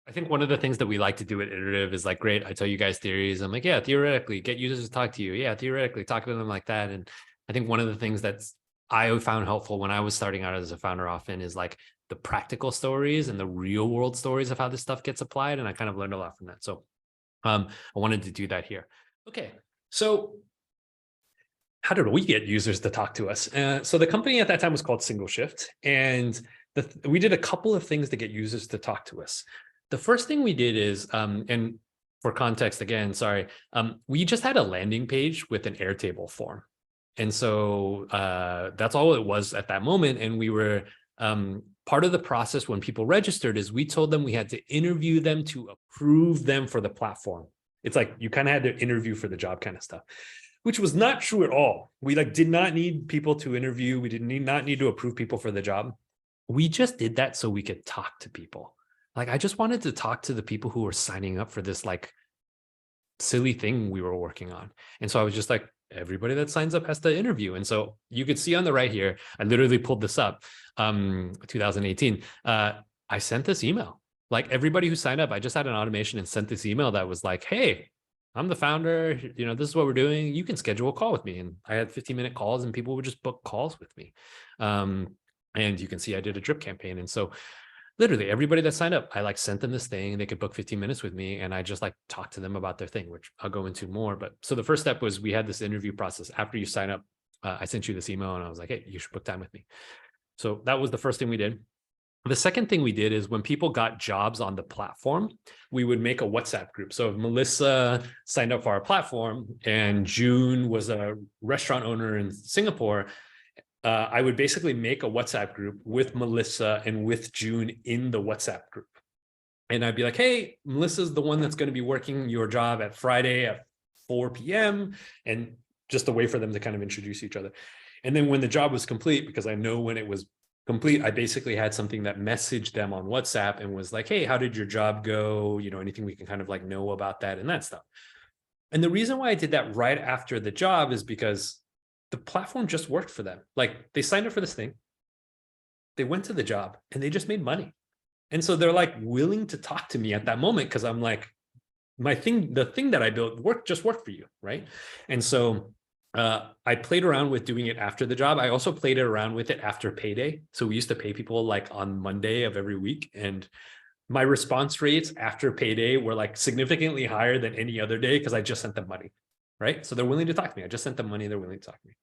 I think one of the things that we like to do at Iterative is like, great, I tell you guys theories. I'm like, yeah, theoretically, get users to talk to you. Yeah, theoretically, talk to them like that. And I think one of the things that's I found helpful when I was starting out as a founder often is like the practical stories and the real world stories of how this stuff gets applied. And I kind of learned a lot from that. So I wanted to do that here. Okay, so how did we get users to talk to us? So the company at that time was called Single Shift, and we did a couple of things to get users to talk to us. The first thing we did is, and for context again, sorry, we just had a landing page with an Airtable form. And so that's all it was at that moment. And we were, part of the process when people registered is we told them we had to interview them to approve them for the platform. It's like you kind of had to interview for the job kind of stuff, which was not true at all. We did not need people to interview. We not need to approve people for the job. We just did that so we could talk to people. Like, I just wanted to talk to the people who were signing up for this like silly thing we were working on. And so I was just like, everybody that signs up has to interview. And so you could see on the right here, I literally pulled this up, 2018. I sent this email. Like everybody who signed up, I just had an automation and sent this email that was like, hey, I'm the founder, this is what we're doing. You can schedule a call with me. And I had 15-minute calls and people would just book calls with me. And you can see I did a drip campaign. And so literally everybody that signed up, I like sent them this thing and they could book 15 minutes with me. And I just like talked to them about their thing, which I'll go into more. But so the first step was we had this interview process. After you sign up, I sent you this email and I was like, hey, you should book time with me. So that was the first thing we did. The second thing we did is when people got jobs on the platform, we would make a WhatsApp group. So if Melissa signed up for our platform and June was a restaurant owner in Singapore, I would basically make a WhatsApp group with Melissa and with June in the WhatsApp group. And I'd be like, hey, Melissa's the one that's going to be working your job at Friday at 4 p.m. And just a way for them to kind of introduce each other. And then when the job was complete, because I know when it was complete, I basically had something that messaged them on WhatsApp and was like, hey, how did your job go? Anything we can kind of like know about that and that stuff. And the reason why I did that right after the job is because the platform just worked for them. Like they signed up for this thing, they went to the job and they just made money. And so they're like willing to talk to me at that moment because I'm like, the thing that I built just worked for you, right? And so I played around with doing it after the job. I also played around with it after payday. So we used to pay people like on Monday of every week. And my response rates after payday were like significantly higher than any other day because I just sent them money, right? So they're willing to talk to me. I just sent them money. They're willing to talk to me.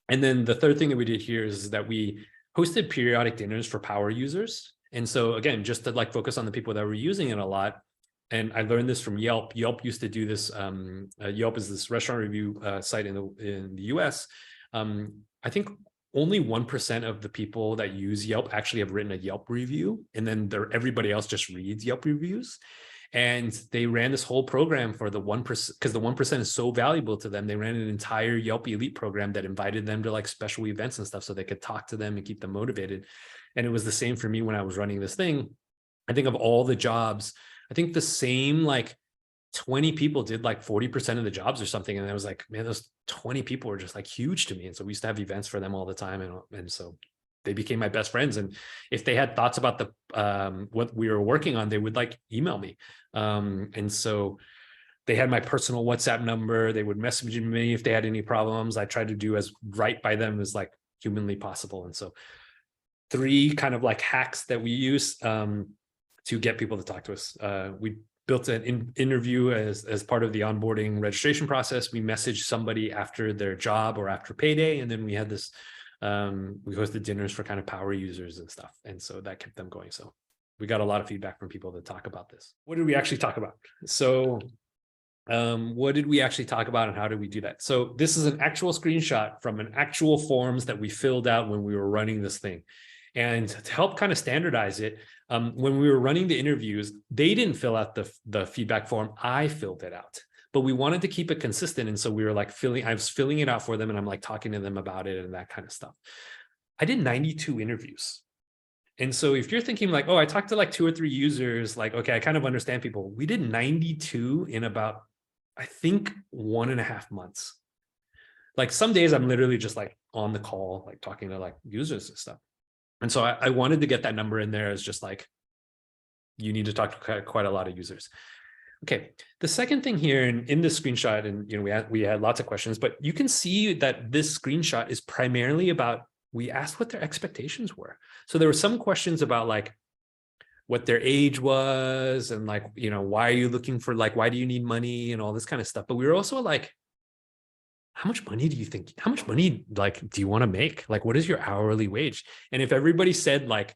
And then the third thing that we did here is that we hosted periodic dinners for power users. And so again, just to like focus on the people that were using it a lot. And I learned this from Yelp. Yelp used to do this. Yelp is this restaurant review site in the US. I think only 1% of the people that use Yelp actually have written a Yelp review. And then everybody else just reads Yelp reviews. And they ran this whole program for the 1%, because the 1% is so valuable to them. They ran an entire Yelp Elite program that invited them to like special events and stuff so they could talk to them and keep them motivated. And it was the same for me when I was running this thing. I think of all the jobs, I think the same like 20 people did like 40% of the jobs or something. And I was like, man, those 20 people were just like huge to me. And so we used to have events for them all the time. And so they became my best friends. And if they had thoughts about what we were working on, they would like email me. And so they had my personal WhatsApp number. They would message me if they had any problems. I tried to do as right by them as like humanly possible. And so 3 kind of like hacks that we use to get people to talk to us. We built an interview as part of the onboarding registration process. We messaged somebody after their job or after payday. And then we had this, we hosted dinners for kind of power users and stuff. And so that kept them going. So we got a lot of feedback from people to talk about this. What did we actually talk about? So what did we actually talk about and how did we do that? So this is an actual screenshot from an actual forms that we filled out when we were running this thing. And to help kind of standardize it, when we were running the interviews, they didn't fill out the feedback form. I filled it out, but we wanted to keep it consistent. And so we were like I was filling it out for them and I'm like talking to them about it and that kind of stuff. I did 92 interviews. And so if you're thinking like, oh, I talked to like 2 or 3 users, like, okay, I kind of understand people. We did 92 in about, I think 1.5 months. Like some days I'm literally just like on the call, like talking to like users and stuff. And so I wanted to get that number in there as just like, you need to talk to quite a lot of users. Okay, the second thing here in this screenshot, and we had lots of questions, but you can see that this screenshot is primarily about, we asked what their expectations were. So there were some questions about like what their age was, and like, why are you looking for, like, why do you need money and all this kind of stuff. But we were also like, how much money do you think, how much money like do you want to make? Like, what is your hourly wage? And if everybody said like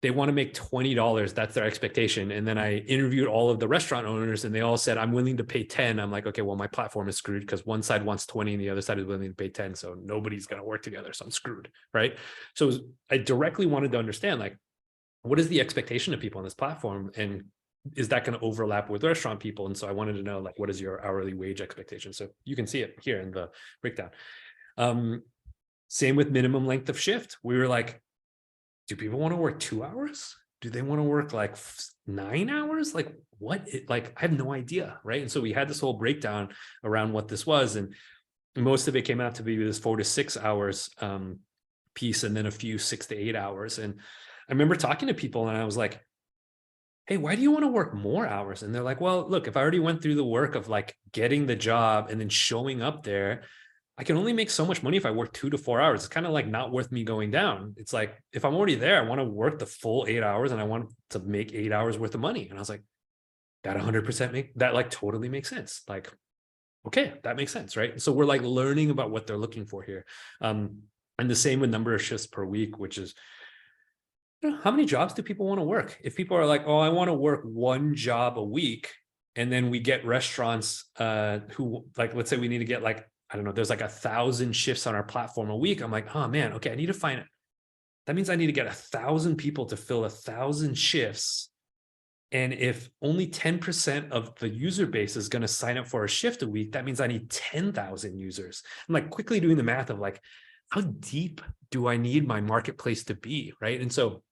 they want to make $20, that's their expectation. And then I interviewed all of the restaurant owners and they all said, I'm willing to pay 10. I'm like, okay, well, my platform is screwed because one side wants 20 and the other side is willing to pay 10. So nobody's going to work together. So I'm screwed, right? So I directly wanted to understand, like, what is the expectation of people on this platform? And is that going to overlap with restaurant people? And so I wanted to know, like, what is your hourly wage expectation? So you can see it here in the breakdown. Same with minimum length of shift. We were like, do people want to work 2 hours? Do they want to work like 9 hours? Like what? Like, I have no idea, right? And so we had this whole breakdown around what this was, and most of it came out to be this 4 to 6 hours piece, and then a few 6 to 8 hours. And I remember talking to people and I was like, hey, why do you want to work more hours? And they're like, well, look, if I already went through the work of like getting the job and then showing up there, I can only make so much money if I work 2 to 4 hours. It's kind of like not worth me going down. It's like, if I'm already there, I want to work the full 8 hours and I want to make 8 hours worth of money. And I was like, that 100% that like totally makes sense. Like, okay, that makes sense, right? So we're like learning about what they're looking for here. And the same with number of shifts per week, which is, how many jobs do people want to work? If people are like, oh, I want to work 1 job a week, and then we get restaurants who, like, let's say we need to get like, I don't know, there's like 1,000 shifts on our platform a week. I'm like, oh man, okay, I need to find it. That means I need to get 1,000 people to fill 1,000 shifts. And if only 10% of the user base is going to sign up for a shift a week, that means I need 10,000 users. I'm like quickly doing the math of like, how deep do I need my marketplace to be, right? And so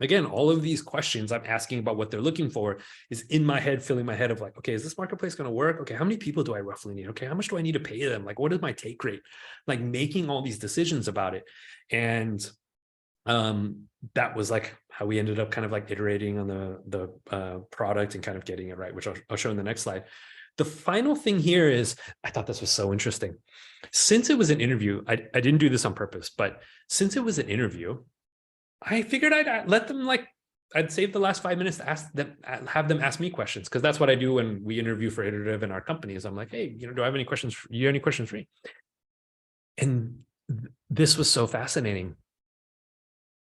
again, all of these questions I'm asking about what they're looking for is in my head, filling my head of like, okay, is this marketplace going to work? Okay, how many people do I roughly need? Okay, how much do I need to pay them? Like, what is my take rate? Like making all these decisions about it. And that was like how we ended up kind of like iterating on the product and kind of getting it right, which I'll show in the next slide. The final thing here is, I thought this was so interesting. Since it was an interview, I didn't do this on purpose, but since it was an interview, I figured I'd let them, like, I'd save the last 5 minutes to have them ask me questions, because that's what I do when we interview for iterative in our companies. I'm like, hey, do I have any questions? You have any questions for me? And this was so fascinating.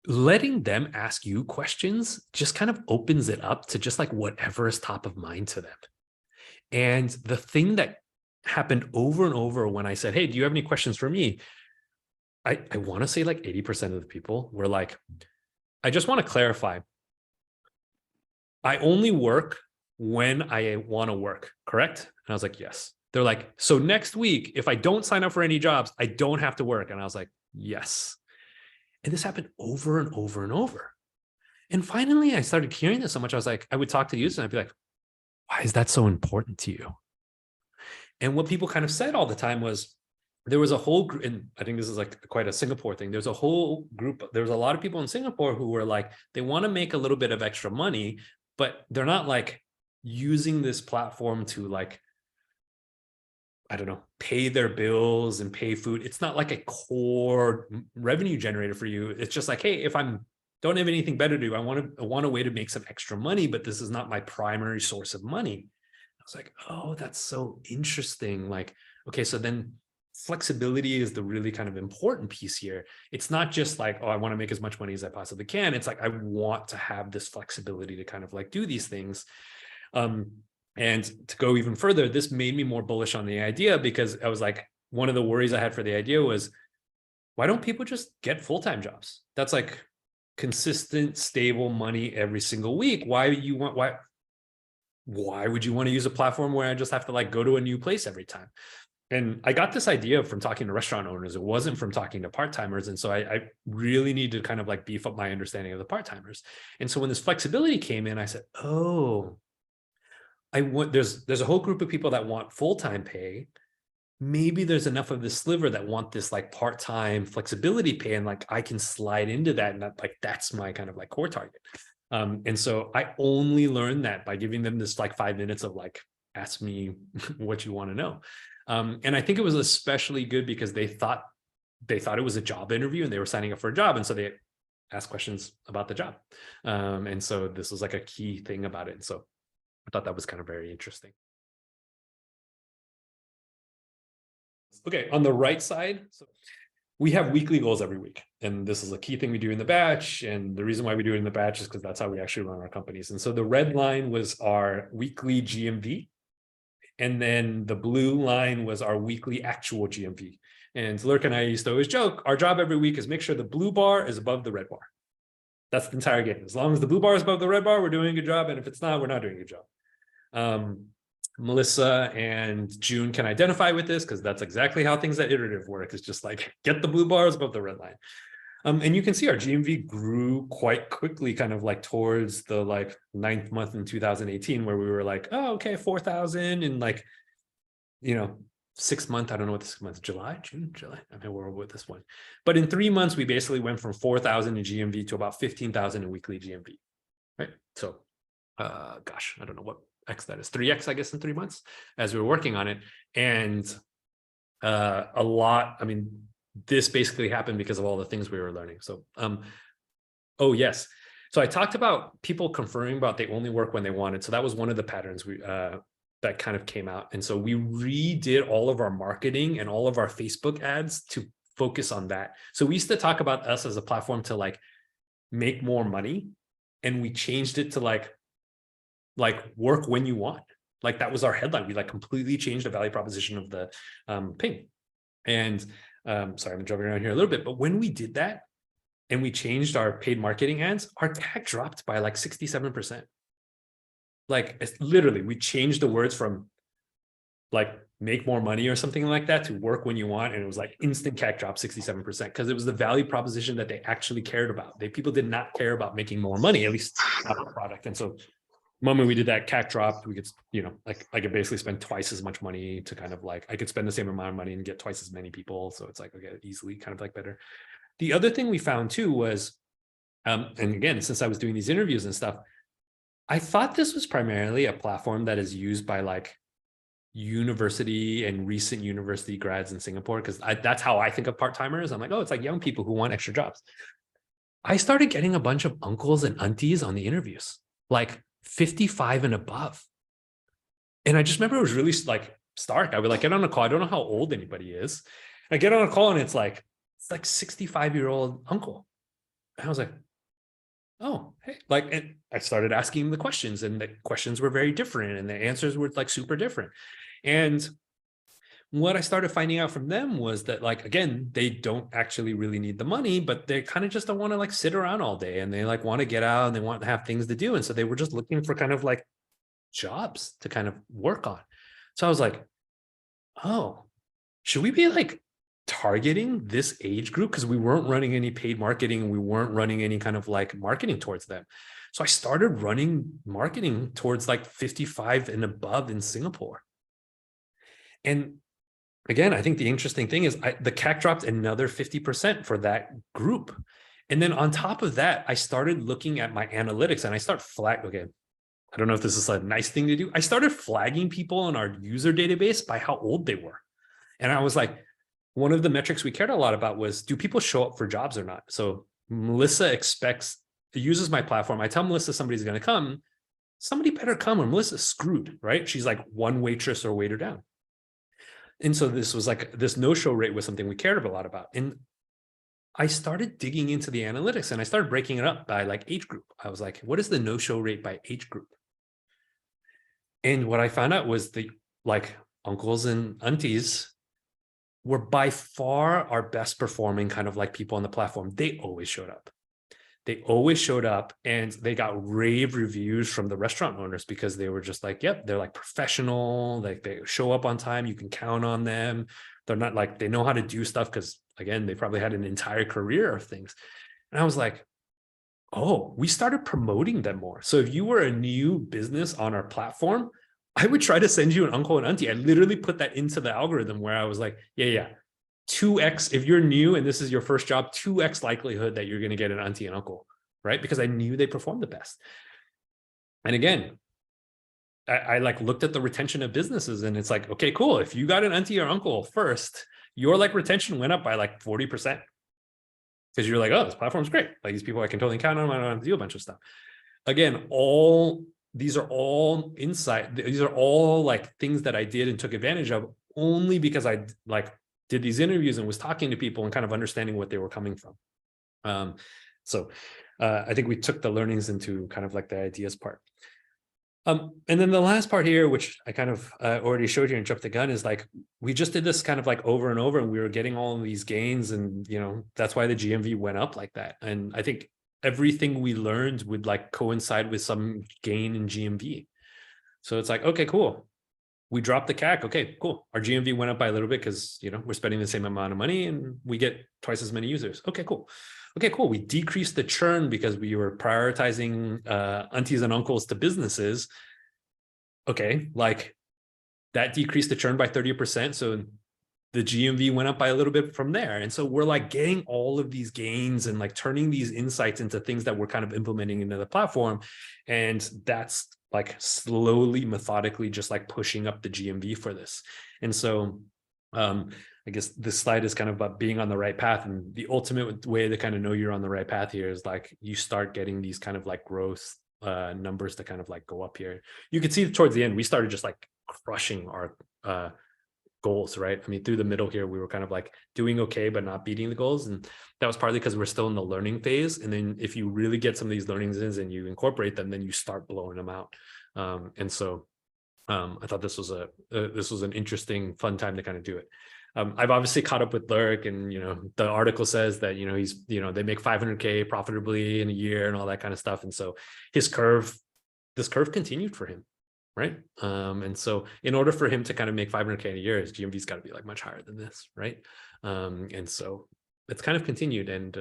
Letting them ask you questions just kind of opens it up to just like whatever is top of mind to them. And the thing that happened over and over when I said, hey, do you have any questions for me? I want to say like 80% of the people were like, I just want to clarify. I only work when I want to work, correct? And I was like, yes. They're like, so next week, if I don't sign up for any jobs, I don't have to work. And I was like, yes. And this happened over and over and over. And finally, I started hearing this so much. I was like, I would talk to users and I'd be like, why is that so important to you? And what people kind of said all the time was, there was a whole group, and I think this is like quite a Singapore thing. There's a whole group, there's a lot of people in Singapore who were like, they want to make a little bit of extra money, but they're not like using this platform to like, I don't know, pay their bills and pay food. It's not like a core revenue generator for you. It's just like, hey, if I'm don't have anything better to do, I want a way to make some extra money, but this is not my primary source of money. I was like, oh, that's so interesting. Like, okay, so then flexibility is the really kind of important piece here. It's not just like, oh, I want to make as much money as I possibly can. It's like, I want to have this flexibility to kind of like do these things. And to go even further, this made me more bullish on the idea, because I was like, one of the worries I had for the idea was, why don't people just get full-time jobs? That's like consistent, stable money every single week. Why would you want to use a platform where I just have to like go to a new place every time? And I got this idea from talking to restaurant owners. It wasn't from talking to part-timers. And so I really need to kind of like beef up my understanding of the part-timers. And so when this flexibility came in, I said, oh, there's a whole group of people that want full-time pay. Maybe there's enough of the sliver that want this like part-time flexibility pay, and like I can slide into that, and that's my kind of like core target. And so I only learned that by giving them this like 5 minutes of like, ask me what you want to know. And I think it was especially good because they thought it was a job interview and they were signing up for a job. And so they asked questions about the job. And so this was like a key thing about it. And so I thought that was kind of very interesting. Okay, on the right side, so we have weekly goals every week. And this is a key thing we do in the batch. And the reason why we do it in the batch is because that's how we actually run our companies. And so the red line was our weekly GMV. And then the blue line was our weekly actual GMV. And Lurk and I used to always joke, our job every week is make sure the blue bar is above the red bar. That's the entire game. As long as the blue bar is above the red bar, we're doing a good job. And if it's not, we're not doing a good job. Melissa and June can identify with this because that's exactly how things at Iterative work. It's just like, get the blue bars above the red line. And you can see our GMV grew quite quickly, kind of like towards the like 9th month in 2018, where we were like, oh, okay, 4,000 in like, 6 months. I don't know what this month, July. I mean, we're with this one. But in 3 months, we basically went from 4,000 in GMV to about 15,000 in weekly GMV, right? So, gosh, I don't know what X that is, 3X, I guess, in 3 months as we were working on it. And a lot, I mean, this basically happened because of all the things we were learning. So, oh yes. So I talked about people confirming about they only work when they wanted. So that was one of the patterns that kind of came out. And so we redid all of our marketing and all of our Facebook ads to focus on that. So we used to talk about us as a platform to like make more money. And we changed it to like work when you want. Like that was our headline. We like completely changed the value proposition of the ping. And sorry, I'm jumping around here a little bit, but when we did that and we changed our paid marketing ads, our tag dropped by like 67%. Like it's literally, we changed the words from like make more money or something like that to work when you want. And it was like instant CAC drop 67% because it was the value proposition that they actually cared about. People did not care about making more money, at least not the product. And so the moment we did that, CAC dropped, we could, like I could basically spend twice as much money to kind of like, I could spend the same amount of money and get twice as many people. So it's like, okay, easily kind of like better. The other thing we found too was, and again, since I was doing these interviews and stuff, I thought this was primarily a platform that is used by like university and recent university grads in Singapore, because that's how I think of part-timers. I'm like, oh, it's like young people who want extra jobs. I started getting a bunch of uncles and aunties on the interviews, like 55 and above. And I just remember it was really like stark. I would like get on a call. I don't know how old anybody is. I get on a call and it's like 65-year-old uncle. And I was like, oh, hey, like, and I started asking the questions and the questions were very different and the answers were like super different. And what I started finding out from them was that, like, again, they don't actually really need the money, but they kind of just don't want to like sit around all day and they like want to get out and they want to have things to do. And so they were just looking for kind of like jobs to kind of work on. So I was like, oh, should we be like targeting this age group? Because we weren't running any paid marketing and we weren't running any kind of like marketing towards them. So I started running marketing towards like 55 and above in Singapore. And again, I think the interesting thing is the CAC dropped another 50% for that group. And then on top of that, I started looking at my analytics and I start okay, I don't know if this is a nice thing to do. I started flagging people in our user database by how old they were. And I was like, one of the metrics we cared a lot about was, do people show up for jobs or not? So Melissa uses my platform. I tell Melissa somebody's going to come, somebody better come or Melissa's screwed, right? She's like one waitress or waiter down. And so this was like, this no-show rate was something we cared a lot about. And I started digging into the analytics and I started breaking it up by like age group. I was like, what is the no-show rate by age group? And what I found out was the like uncles and aunties were by far our best performing kind of like people on the platform. They always showed up. They always showed up and they got rave reviews from the restaurant owners because they were just like, yep, they're like professional. Like they show up on time. You can count on them. They're not like, they know how to do stuff because again, they probably had an entire career of things. And I was like, oh, we started promoting them more. So if you were a new business on our platform, I would try to send you an uncle and auntie. I literally put that into the algorithm where I was like, yeah, 2x, if you're new and this is your first job, 2x likelihood that you're going to get an auntie and uncle, right? Because I knew they performed the best. And again, I like looked at the retention of businesses, and it's like, okay, cool. If you got an auntie or uncle first, your like retention went up by like 40%. Because you're like, oh, this platform's great. Like these people I can totally count on. I don't have to do a bunch of stuff. Again, these are all insight. These are all like things that I did and took advantage of only because I like did these interviews and was talking to people and kind of understanding what they were coming from. So I think we took the learnings into kind of like the ideas part. And then the last part here, which I kind of already showed you and jumped the gun, is like, we just did this kind of like over and over, and we were getting all of these gains, and, you know, that's why the GMV went up like that. And I think everything we learned would like coincide with some gain in GMV. So it's like, okay, cool. We dropped the CAC. Okay, cool. Our GMV went up by a little bit because, you know, we're spending the same amount of money and we get twice as many users. Okay, cool. Okay, cool. We decreased the churn because we were prioritizing aunties and uncles to businesses. Okay, like that decreased the churn by 30%. So the GMV went up by a little bit from there. And so we're like getting all of these gains and like turning these insights into things that we're kind of implementing into the platform. And that's like slowly, methodically, just like pushing up the GMV for this. And so I guess this slide is kind of about being on the right path. And the ultimate way to kind of know you're on the right path here is like you start getting these kind of like growth numbers to kind of like go up here. You can see towards the end, we started just like crushing our goals, right? I mean, through the middle here, we were kind of like doing okay, but not beating the goals. And that was partly because we're still in the learning phase. And then if you really get some of these learnings in and you incorporate them, then you start blowing them out. And so I thought this was an interesting, fun time to kind of do it. I've obviously caught up with Lurk, and, you know, the article says that, you know, he's, you know, they make 500K profitably in a year and all that kind of stuff. And so this curve continued for him. Right. And so in order for him to kind of make 500K in a year, his GMV's got to be like much higher than this. Right. And so it's kind of continued, and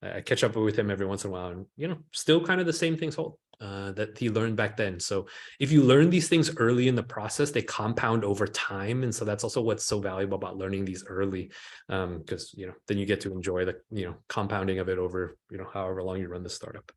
I catch up with him every once in a while, and, you know, still kind of the same things hold that he learned back then. So if you learn these things early in the process, they compound over time. And so that's also what's so valuable about learning these early, because, you know, then you get to enjoy the, you know, compounding of it over, you know, however long you run the startup.